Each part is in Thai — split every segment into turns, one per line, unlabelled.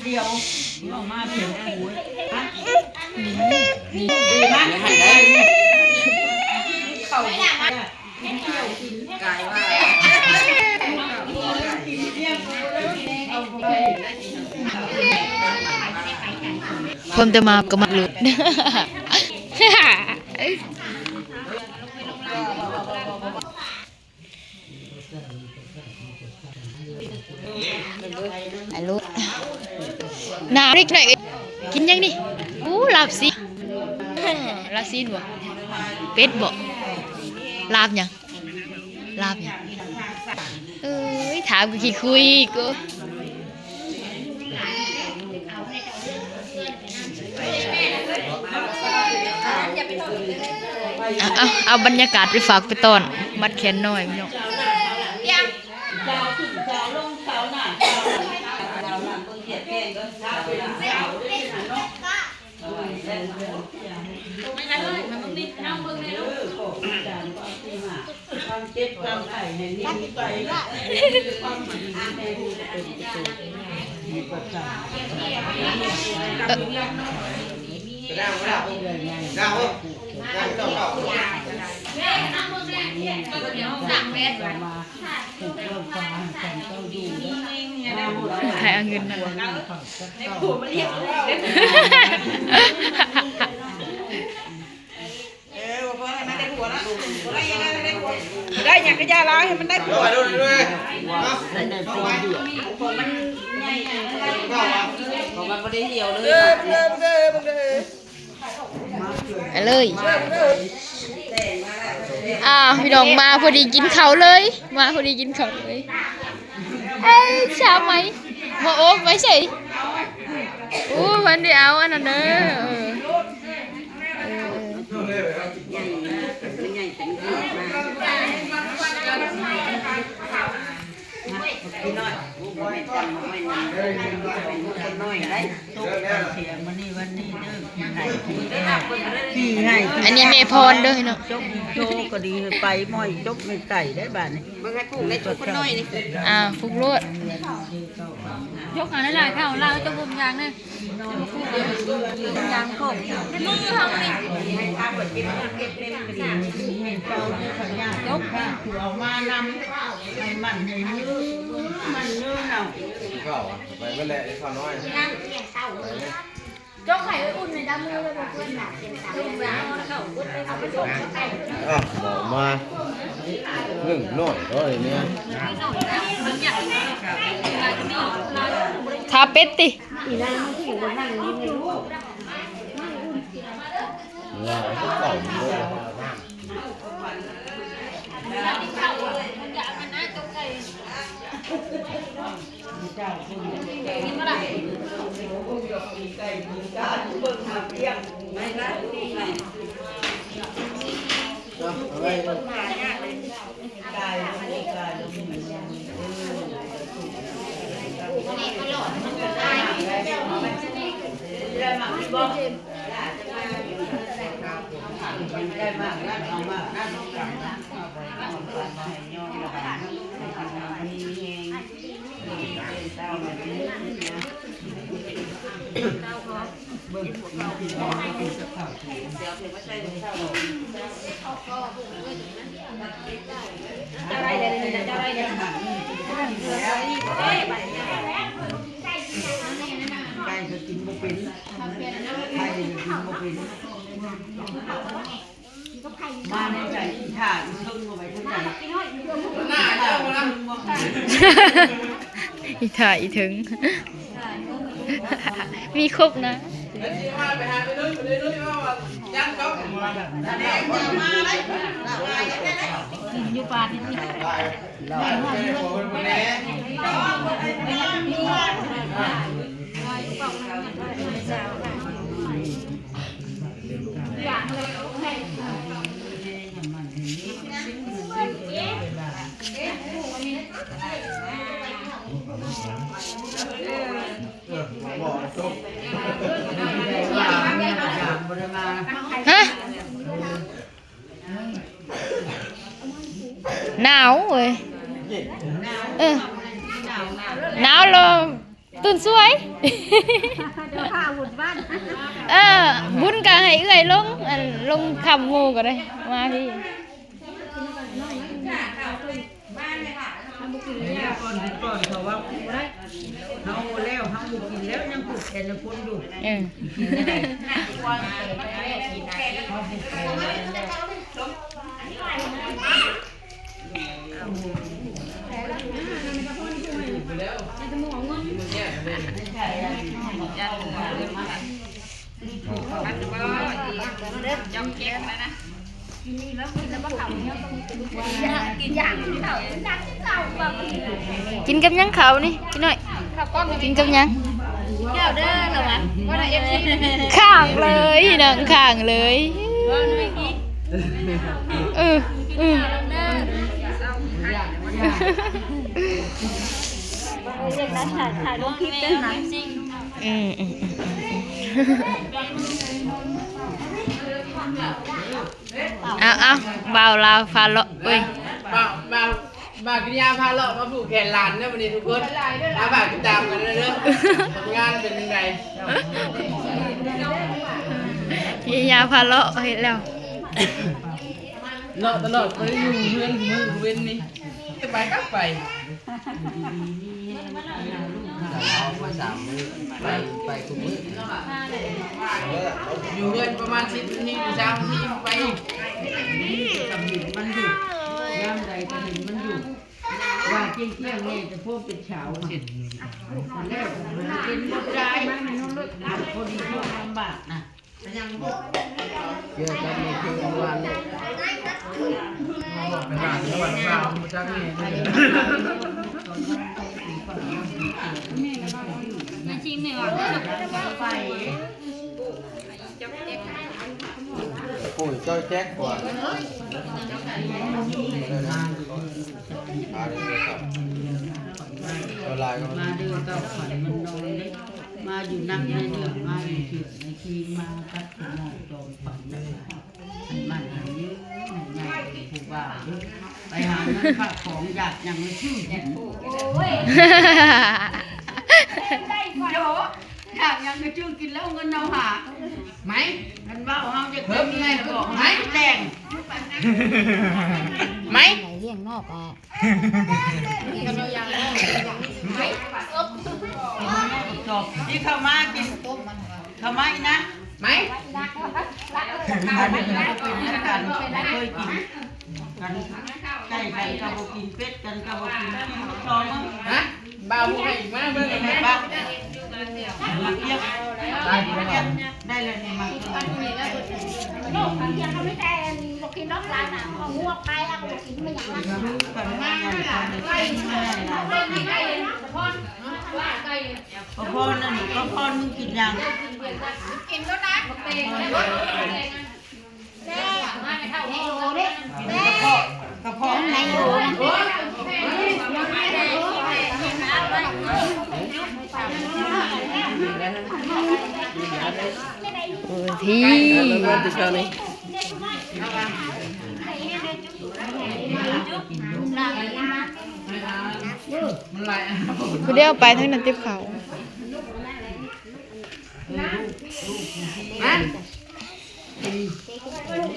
เดียวออกมาเพียงหูดีมากให้ได้เขาเที่ยวกินกายว่า
คนจะมาก็มาเลยไอ้ลูกน้ำนิดหน่อยกินยังดิลาบซีลาบซีนบ่เป็ดบ่ลาบยังเอ้ยถามกูขี้คุยกูเอาบรรยากาศไปฝากไปตอนมัดแขนหน่อยพี่น้อง
เจ็บความไข่ในนี้ไปความหมันในมีประจำ
ใครเอาเงินนะ
ได้ยังกระยาล้างให้มันได้ผัวด้วยของมันไม่ได้เหี่ยวเลย
เลยพี่น้องมาพอดีกินข้าวเลยเอ้ยชาไหมมาโอ๊บไว้สิวันเดียวอันนั้นเนอะ
พี่น้อยไม่จำไม่นานคนน้อยได้ตุ๊กเสียมันนี่วันนี้เด้อขี่ให้
อันนี้เมพรเด้อเนาะ
จกโจก็ดีไปม้อยจกไม่ไก่ได้บ้านนี่มันให้ปลูกได้จกคนน้อยนี่
ฟุกรวด
ยกหาได้หลายข้าวเราจะบุมยางเนี่ยยางโขกมือทำนี่
ให้ทำแบบเก็บเล่มกระดิ่งให้เจ้าที่ขันยากยกถือเอามานำให้มันให้มือมันเนื้อเนา
ก็ไปไม่แหละไอ้ข้าวน้อย
ยกไข่ไว้อุ่นในด้านมือเลยเพื่อนแบบเป็นตาลุ่มแล้วเขาเอาไปส่งเขาไก่
บอกมาเรื่องน้อยก็เลยเนี่ย
ทาเป็ดติ
เราก็เก่าด้วย
กินเมื่อไหร่
ได้มากนะเอามากนะต้องกลับนะเอาไปให้ย้อนระบายมีเองเต้าแบบนี้นะเต้าเขาเบิ่งมันกินมันกินสักข้าวเดี๋ยวถึงว่าใช่เต้าอะไรเดี๋ยวอะไรเดี๋ยวไก่จะกินบุปินไก่จะกินบุปินมาในใจอีท่าอีทึ่งมาไว้ทั้งใจหน้าเจ้าละ
อีถ่ายอีถึงมีครบนะ
อยู่ป่าที่นี่
ฮะหนาวเว้ยหนาวเลย ตื่นสวย
เดี๋ยวข้าวุ่นบ้าน
บุญก็ให้เอื้อยลงคำหมู่ก็ได้มาพี่
ก่อนเขาว่าเขาแล้วเขาบุกินแล้วยังผูกแขนพ้นอยู่
กินกับยังเขานี่กินหน่อยกินกับยัง
แก้วเด้อเหรอวะว่าได้FC
ข้างเลยนังข้างเลย
ว่าไม่กิน
เออ
เด้อเรียกแล้วถ่ายลงคลิปเด้อนะจริง
เอาบ่าวลาวฟาเลาะเว้ย
บ่าวกินยาพาเลาะมาผูกแขนหลานเนี่ยวันนี้ทุกคนอาบ่าวติดตามกันเลยเด้อผลงานเป็นยังไง
ยาพาเลาะเฮ็ดแล้ว
เลาะตลอดไปอยู่เพื่อนมือเว้นนี่จะไปกลับไปอยู่เพื่อนประมาณ10 นาทีถึง3 นาทีไป
มันอยู่ย่ามใดก็เห็นมันอยู่ว่าเที่ยงเนี่ยจะพวกเป็นเฉาแล้วเป็นบดใจคนดีพวกลำบากนะ
เกี่ยวกับในคืนวันเป็นการที่วันเสาร์มาจากนี่
จริงเนี่ยว่ะ
ไฟ
โอ้ยเจ้าแจ็คกว่าตัวลายก็
มาเดือดกับขันมันนอนเล็กมาอยู่นั่งในเดือดมาอยู่ขีดในขีมาตัดขนมจอมฝันได้มันหันยื้อใหญ่ผู้ว่าไปหาเงินฝากของอยากอย่างละชื่อเนี่ยโยอยากอย่างละชื่อกินแล้วเงินเราหาไหมกันว่าเขาจะเพิ่มไงบอกไหมแดงไหม
เลี้ยงนอกอ่ะ
จบนี่เข้ามากินเข้ามาอีกนะไหมอันนี้เราเป็นกันเคยกินกันไก่กันกระบอกกินเป็ดกันกระบอกกินช้อนมั้ง
ฮะบ่าวผู้ให้อีกมาเบิ่งกันไหมบ้าง
มาเทียบได้เลยนี่มา
ลูกยังไม่ได้บอกกินนอกร้านอ่ะเอางวกไปเอาบอกกินไม่อยากนั่ง
ดูกันง่ายๆไก่พ่อนั่นก็พ่อมึงกินยัง
กินแล้วนะเตะแล้วแม่มาไปเท่านี้แม่
กระเพาะไหนอยู่
ที่
มันติดกันนี่มันไหล
ผู้เดียวไปทั้งนั้นติบเขา
ฮะ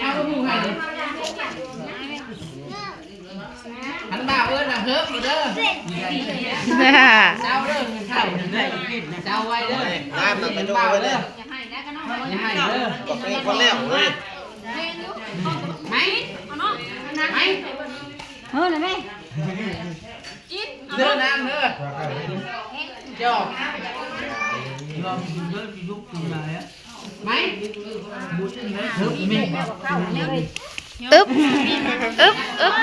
เอาผู้ให้หันบ่าวเอิ้นน่ะเฮิบเด้อเจ้าเด้อข้าวได้กินเจ้าไว้เด้อ
น้ำมันไปดู
บ่าว
ไปเล
เด้
ย
อ อย่าให้เด้อ
บอกเป็นคนแล้วเฮ้ย
ไหมไหม
เฮ้ยนะแม่
เด้อน้ำเด้อจอก
ลองกินเยอะกินลูกกินอะไรอ่ะ
ไหม
บุญเลยเพิ่มมี
อึ๊บอึ๊บ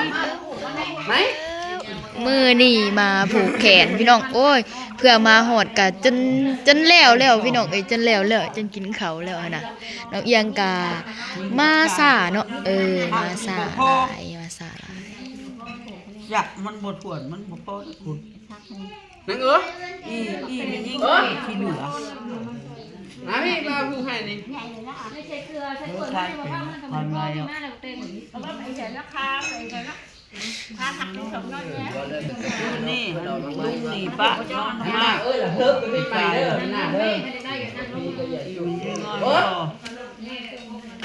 ไหม
มือนี่มาผูกแขนพี่น้องโอ้ยเพื่อมาหอดกะจนแล้วพี่น้องเอ้ยจนแล้วจนกินเขาวแล้วนะน้องเอียงกามาสาเนาะมาสาหลาย
อยากมันบดหวนมันบดโป๊ะขุด
นังเอ้อ
อีมันยิ่งที่เหลือ
มาพี่มาผู้ให้นี่
ไม่ใช่เกลือใช้เกลือไม่ได้มาทำมันทำมันพ่อแม่เราเต็มเอาว่าไปเฉยราคาไปเฉยนะ
นี่ลุงนี่ป้านอนมาก
เลิกไปไปเด้อหน้าเด้อ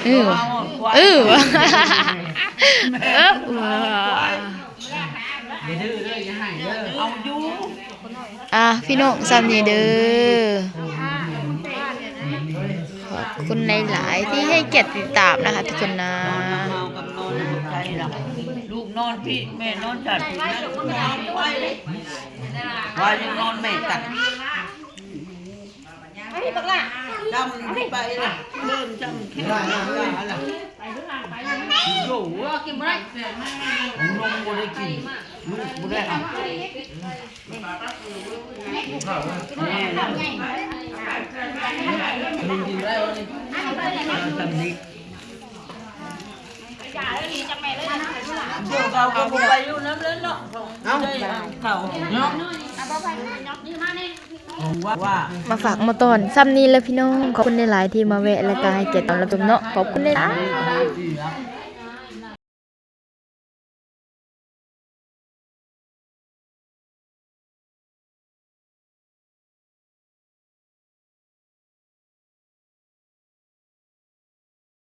เออเออ
เอาอยู่
อ่ะพี่น้องซ้ำนี่เด้อขอบคุณหลายๆที่ให้เกียรติติดตามนะคะทุกคนนะ
เมากับนอนใช่หรอลูกนอนพี่แม่นอนจัดพี่นะนอนไว้เลยว่ายังนอนแม่ตัดจำไปละเริ่มจำแค่ละอยู่ว่ากินไม่ได้นมบ่ได้กินลูกบ่ได้ทำแม่นะมึงกินได้วะนี่ทำนี้เดี๋ยวเราก็ไปอยู่น้ำเล่นเนาะเอาเขาเนาะว่า
มาฝากมาตอนซ้ำนี้แล้วพี่น้องขอบคุณหลายๆที่มาแวะและก็ให้เกียรติตอนรับชมเนาะขอบคุณหลายๆ